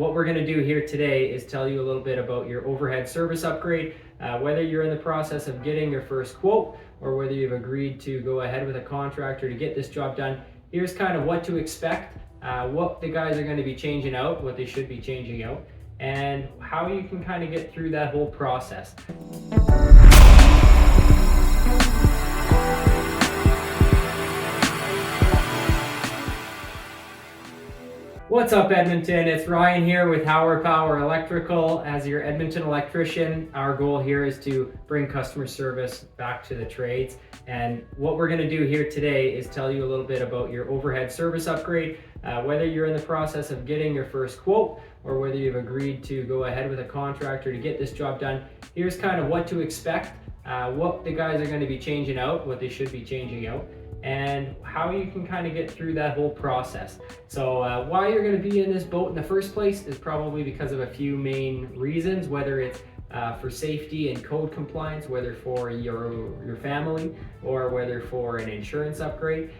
What we're going to do here today is tell you a little bit about your overhead service upgrade, whether you're in the process of getting your first quote or whether you've agreed to go ahead with a contractor to get this job done. Here's kind of what to expect, what the guys are going to be changing out, what they should be changing out, and how you can kind of get through that whole process. What's up, Edmonton? It's Ryan here with Hauer Power Electrical as your Edmonton electrician. Our goal here is to bring customer service back to the trades. And what we're going to do here today is tell you a little bit about your overhead service upgrade, whether you're in the process of getting your first quote or whether you've agreed to go ahead with a contractor to get this job done. Here's kind of what to expect, what the guys are going to be changing out, what they should be changing out, and how you can kind of get through that whole process. So why you're going to be in this boat in the first place is probably because of a few main reasons, whether it's for safety and code compliance, whether for your family or whether for an insurance upgrade,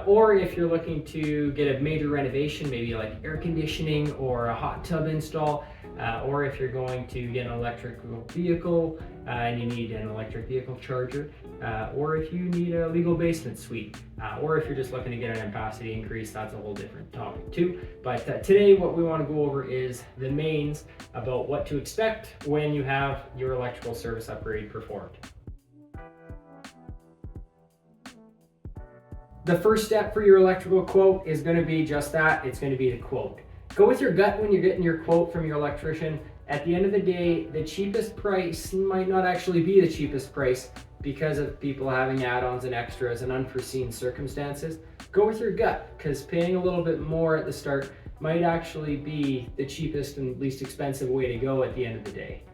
or if you're looking to get a major renovation, maybe like air conditioning or a hot tub install, or if you're going to get an electrical vehicle and you need an electric vehicle charger, or if you need a legal basement suite, or if you're just looking to get an capacity increase, that's a whole different topic too. But today what we want to go over is the mains about what to expect when you have your electrical service upgrade performed. The first step for your electrical quote is going to be just that. It's going to be the quote. Go with your gut when you're getting your quote from your electrician. At the end of the day, the cheapest price might not actually be the cheapest price because of people having add-ons and extras and unforeseen circumstances. Go with your gut, because paying a little bit more at the start might actually be the cheapest and least expensive way to go at the end of the day.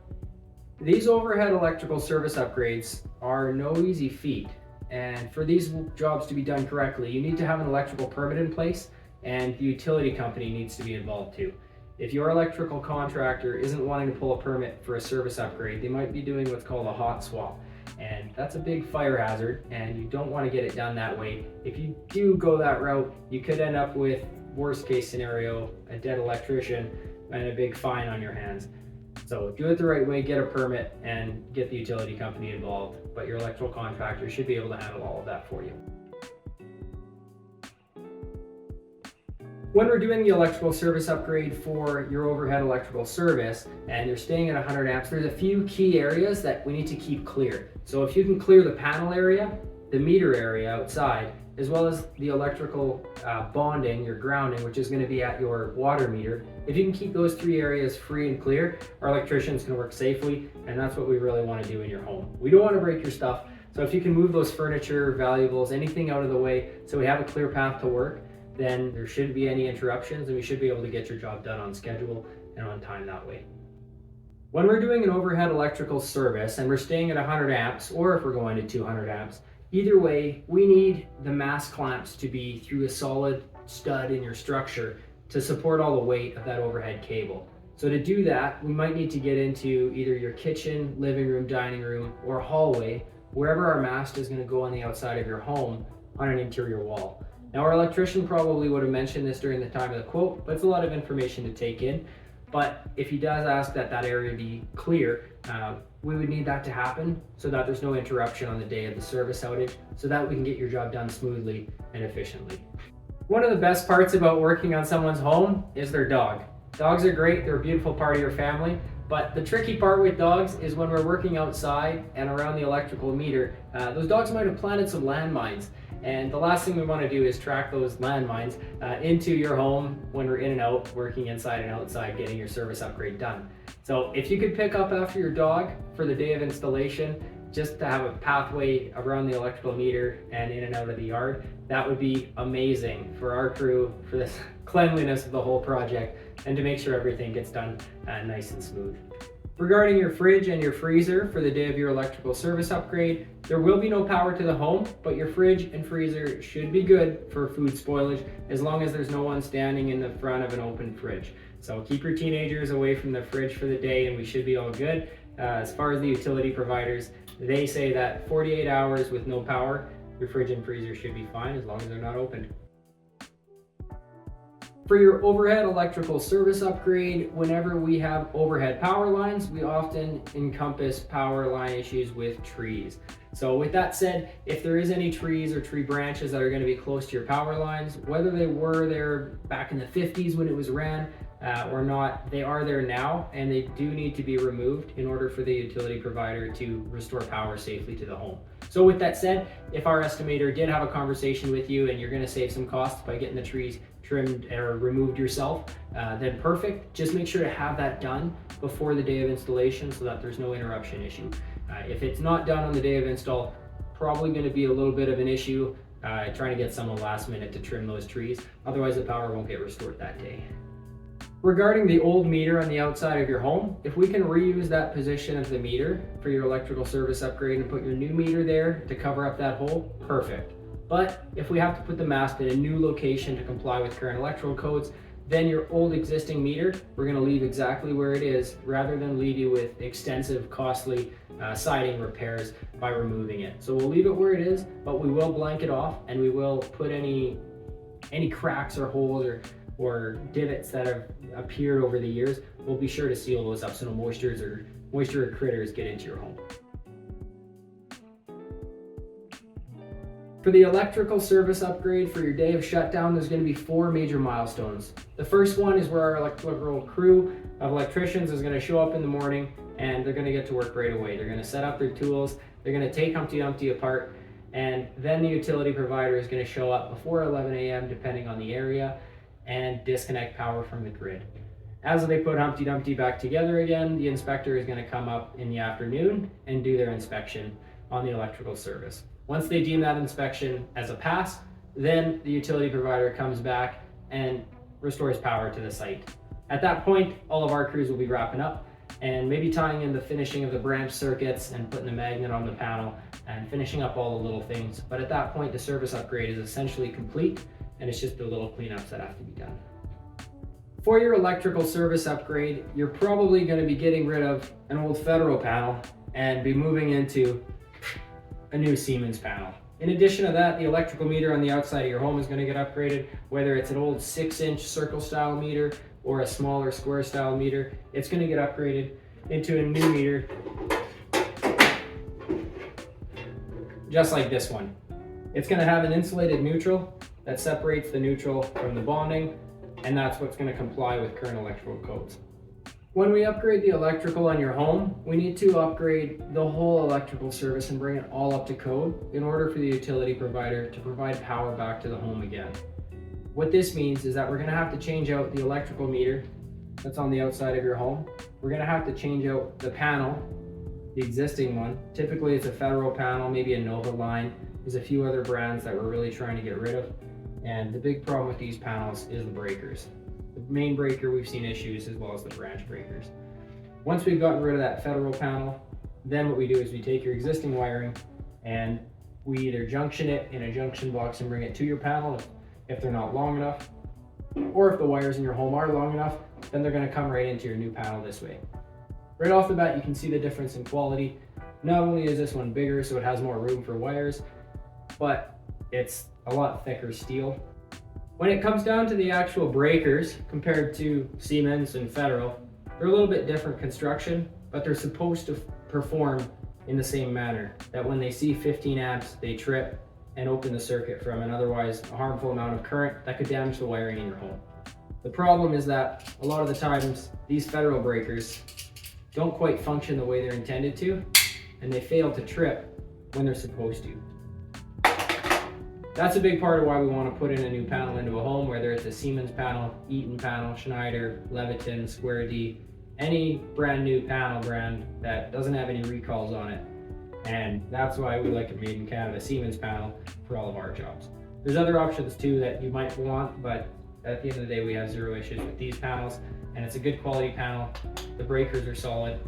These overhead electrical service upgrades are no easy feat. And for these jobs to be done correctly, you need to have an electrical permit in place, and the utility company needs to be involved too. If your electrical contractor isn't wanting to pull a permit for a service upgrade, they might be doing what's called a hot swap. And that's a big fire hazard, and you don't want to get it done that way. If you do go that route, you could end up with, worst case scenario, a dead electrician and a big fine on your hands. So do it the right way, get a permit, and get the utility company involved. But your electrical contractor should be able to handle all of that for you. When we're doing the electrical service upgrade for your overhead electrical service and you're staying at 100 amps, there's a few key areas that we need to keep clear. So if you can clear the panel area, the meter area outside, as well as the electrical bonding, your grounding, which is going to be at your water meter, if you can keep those three areas free and clear, our electricians can work safely, and that's what we really want to do in your home. We don't want to break your stuff, so if you can move those furniture, valuables, anything out of the way so we have a clear path to work, then there shouldn't be any interruptions and we should be able to get your job done on schedule and on time that way. When we're doing an overhead electrical service and we're staying at 100 amps, or if we're going to 200 amps, either way, we need the mass clamps to be through a solid stud in your structure to support all the weight of that overhead cable. So to do that, we might need to get into either your kitchen, living room, dining room, or hallway, wherever our mast is going to go on the outside of your home on an interior wall. Now, our electrician probably would have mentioned this during the time of the quote, but it's a lot of information to take in. But if he does ask that that area be clear, we would need that to happen so that there's no interruption on the day of the service outage, so that we can get your job done smoothly and efficiently. One of the best parts about working on someone's home is their dog. Dogs are great, they're a beautiful part of your family, but the tricky part with dogs is when we're working outside and around the electrical meter, those dogs might have planted some landmines. And the last thing we want to do is track those landmines into your home when we're in and out, working inside and outside, getting your service upgrade done. So if you could pick up after your dog for the day of installation, just to have a pathway around the electrical meter and in and out of the yard, that would be amazing for our crew, for this cleanliness of the whole project, and to make sure everything gets done nice and smooth. Regarding your fridge and your freezer for the day of your electrical service upgrade, there will be no power to the home, but your fridge and freezer should be good for food spoilage as long as there's no one standing in the front of an open fridge. So keep your teenagers away from the fridge for the day and we should be all good. As far as the utility providers, they say that 48 hours with no power, your fridge and freezer should be fine as long as they're not opened. For your overhead electrical service upgrade, whenever we have overhead power lines, we often encompass power line issues with trees. So with that said, if there is any trees or tree branches that are going to be close to your power lines, whether they were there back in the 50s when it was ran or not, they are there now, and they do need to be removed in order for the utility provider to restore power safely to the home. So with that said, if our estimator did have a conversation with you and you're going to save some costs by getting the trees trimmed or removed yourself, then perfect. Just make sure to have that done before the day of installation so that there's no interruption issue. If it's not done on the day of install, probably going to be a little bit of an issue trying to get someone last minute to trim those trees. Otherwise the power won't get restored that day. Regarding the old meter on the outside of your home, if we can reuse that position of the meter for your electrical service upgrade and put your new meter there to cover up that hole, perfect. But if we have to put the mast in a new location to comply with current electrical codes, then your old existing meter, we're going to leave exactly where it is rather than leave you with extensive, costly siding repairs by removing it. So we'll leave it where it is, but we will blank it off and we will put any cracks or holes or divots that have appeared over the years. We'll be sure to seal those up so no moisture or critters get into your home. For the electrical service upgrade for your day of shutdown, there's going to be 4 major milestones. The first one is where our electrical crew of electricians is going to show up in the morning and they're going to get to work right away. They're going to set up their tools, they're going to take Humpty Dumpty apart, and then the utility provider is going to show up before 11 a.m. depending on the area and disconnect power from the grid. As they put Humpty Dumpty back together again, the inspector is going to come up in the afternoon and do their inspection on the electrical service. Once they deem that inspection as a pass, then the utility provider comes back and restores power to the site. At that point, all of our crews will be wrapping up and maybe tying in the finishing of the branch circuits and putting a magnet on the panel and finishing up all the little things. But at that point, the service upgrade is essentially complete and it's just the little cleanups that have to be done. For your electrical service upgrade, you're probably going to be getting rid of an old Federal panel and be moving into a new Siemens panel. In addition to that, the electrical meter on the outside of your home is going to get upgraded, whether it's an old 6-inch circle style meter or a smaller square style meter. It's going to get upgraded into a new meter just like this one. It's going to have an insulated neutral that separates the neutral from the bonding, and that's what's going to comply with current electrical codes. When we upgrade the electrical on your home, we need to upgrade the whole electrical service and bring it all up to code in order for the utility provider to provide power back to the home again. What this means is that we're going to have to change out the electrical meter that's on the outside of your home. We're going to have to change out the panel, the existing one. Typically it's a Federal panel, maybe a Nova line. There's a few other brands that we're really trying to get rid of. And the big problem with these panels is the breakers. The main breaker, we've seen issues, as well as the branch breakers. Once we've gotten rid of that Federal panel, then what we do is we take your existing wiring and we either junction it in a junction box and bring it to your panel if they're not long enough, or if the wires in your home are long enough, then they're going to come right into your new panel this way. Right off the bat, you can see the difference in quality. Not only is this one bigger, so it has more room for wires, but it's a lot thicker steel. When it comes down to the actual breakers, compared to Siemens and Federal, they're a little bit different construction, but they're supposed to perform in the same manner, that when they see 15 amps, they trip and open the circuit from an otherwise harmful amount of current that could damage the wiring in your home. The problem is that a lot of the times, these Federal breakers don't quite function the way they're intended to, and they fail to trip when they're supposed to. That's a big part of why we want to put in a new panel into a home, whether it's a Siemens panel, Eaton panel, Schneider, Leviton, Square D, any brand new panel brand that doesn't have any recalls on it. And that's why we like a made in Canada Siemens panel for all of our jobs. There's other options too that you might want, but at the end of the day, we have zero issues with these panels, and it's a good quality panel. The breakers are solid,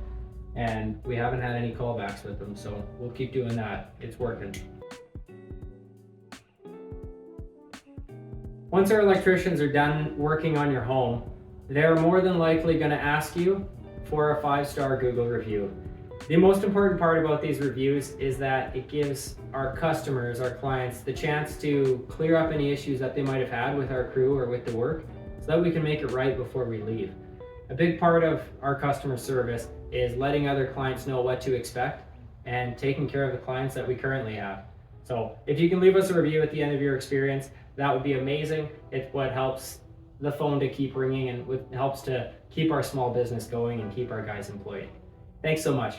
and we haven't had any callbacks with them, so we'll keep doing that. It's working. Once our electricians are done working on your home, they're more than likely going to ask you for a 5-star Google review. The most important part about these reviews is that it gives our customers, our clients, the chance to clear up any issues that they might have had with our crew or with the work, so that we can make it right before we leave. A big part of our customer service is letting other clients know what to expect and taking care of the clients that we currently have. So if you can leave us a review at the end of your experience, that would be amazing. It's what helps the phone to keep ringing and helps to keep our small business going and keep our guys employed. Thanks so much.